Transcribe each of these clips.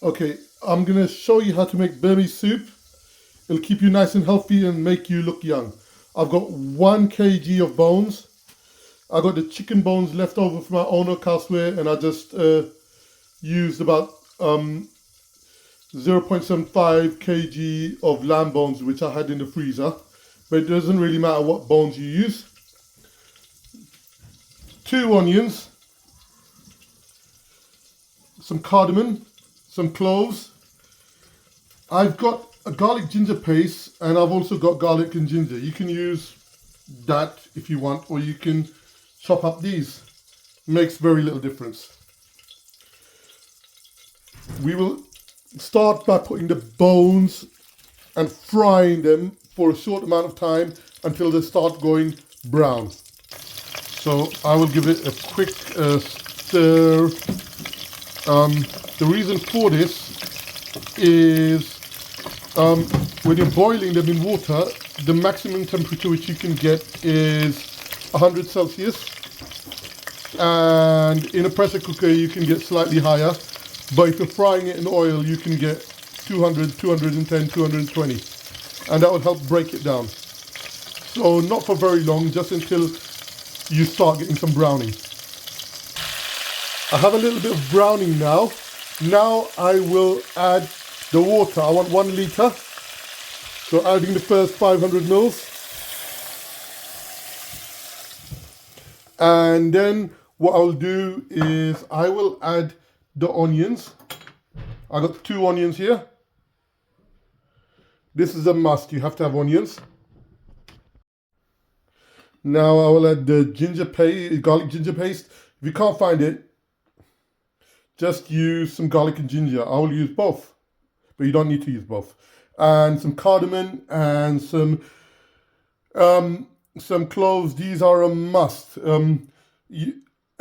Okay, I'm gonna show you how to make Burmese soup. It'll keep you nice and healthy and make you look young. I've got 1 kg of bones. I got the chicken bones left over from my own elsewhere, and I just used about 0.75 kg of lamb bones, which I had in the freezer. But it doesn't really matter what bones you use. 2 onions, some cardamom, some cloves. I've got a garlic ginger paste, and I've also got garlic and ginger. You can use that if you want, or you can chop up these. Makes very little difference. We will start by putting the bones and frying them for a short amount of time until they start going brown. So I will give it a quick stir. The reason for this is when you're boiling them in water, the maximum temperature which you can get is 100 Celsius. And in a pressure cooker you can get slightly higher. But if you're frying it in oil, you can get 200, 210, 220. And that will help break it down. So not for very long, just until you start getting some browning. I have a little bit of browning now. Now I will add the water. I want 1 litre. So adding the first 500 mils. And then what I'll do is I will add the onions. I got 2 onions here. This is a must. You have to have onions. Now I will add the ginger paste, garlic ginger paste. If you can't find it, just use some garlic and ginger. I will use both, but you don't need to use both. And some cardamom and some cloves. These are a must.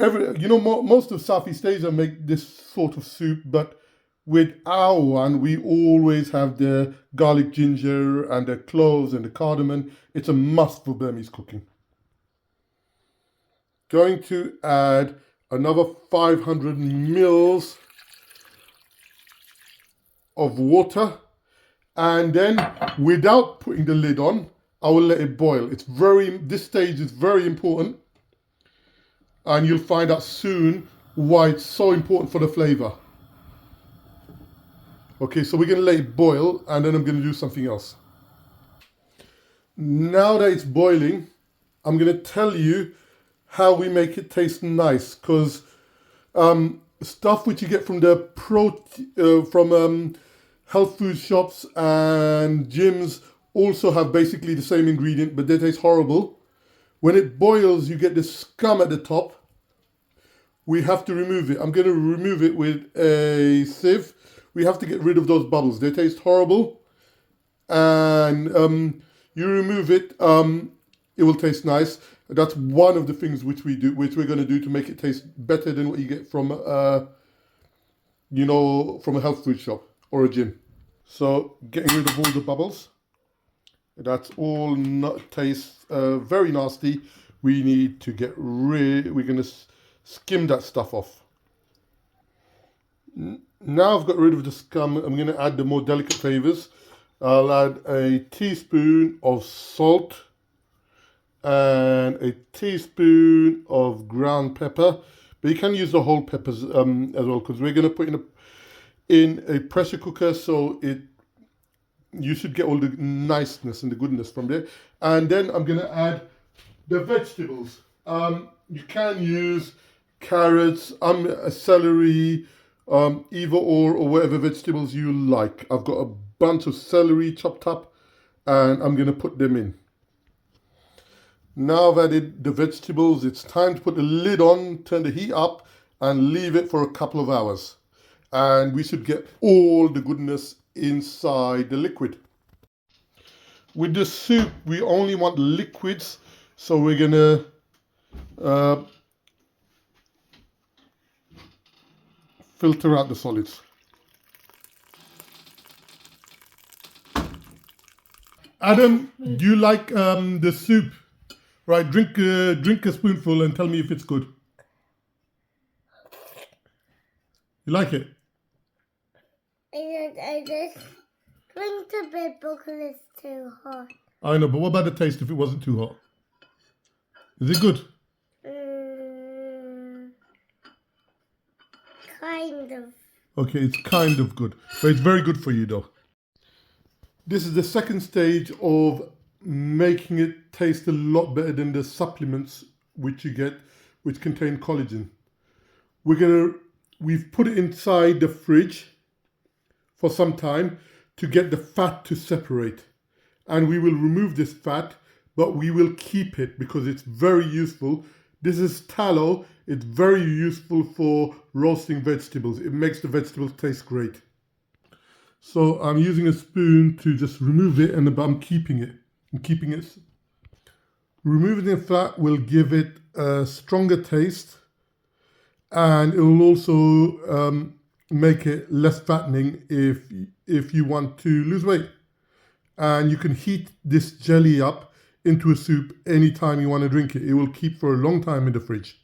Most of Southeast Asia make this sort of soup, but with our one, we always have the garlic ginger and the cloves and the cardamom. It's a must for Burmese cooking. Going to add another 500 mils of water, and then without putting the lid on, I will let it boil. This stage is very important, and you'll find out soon why it's so important for the flavor. Okay, so we're going to let it boil, and then I'm going to do something else. Now that it's boiling, I'm going to tell you how we make it taste nice, because stuff which you get from the health food shops and gyms also have basically the same ingredient, but they taste horrible. When it boils, you get the scum at the top. We have to remove it. I'm going to remove it with a sieve. We have to get rid of those bubbles. They taste horrible. And you remove it, it will taste nice. That's one of the things which we're going to do to make it taste better than what you get from, from a health food shop or a gym. So getting rid of all the bubbles. That's all tastes very nasty. We need to we're going to skim that stuff off. Now I've got rid of the scum, I'm going to add the more delicate flavors. I'll add a teaspoon of salt and a teaspoon of ground pepper, but you can use the whole peppers as well, because we're going to put in a pressure cooker, so you should get all the niceness and the goodness from there. And then I'm going to add the vegetables. You can use carrots, celery, either or whatever vegetables you like. I've got a bunch of celery chopped up, and I'm going to put them in. Now I've added the vegetables, it's time to put the lid on, turn the heat up, and leave it for a couple of hours. And we should get all the goodness inside the liquid. With the soup, we only want liquids, so we're going to filter out the solids. Adam, do you like the soup? Right, drink a spoonful and tell me if it's good. You like it? I just drink a bit because it's too hot. I know, but what about the taste if it wasn't too hot? Is it good? Kind of. Okay, it's kind of good, but it's very good for you though. This is the second stage of making it taste a lot better than the supplements which you get, which contain collagen. We've put it inside the fridge for some time to get the fat to separate. And we will remove this fat, but we will keep it because it's very useful. This is tallow. It's very useful for roasting vegetables. It makes the vegetables taste great. So I'm using a spoon to just remove it, and I'm keeping it. Removing the fat will give it a stronger taste, and it will also make it less fattening if you want to lose weight. And you can heat this jelly up into a soup anytime you want to drink it. It will keep for a long time in the fridge.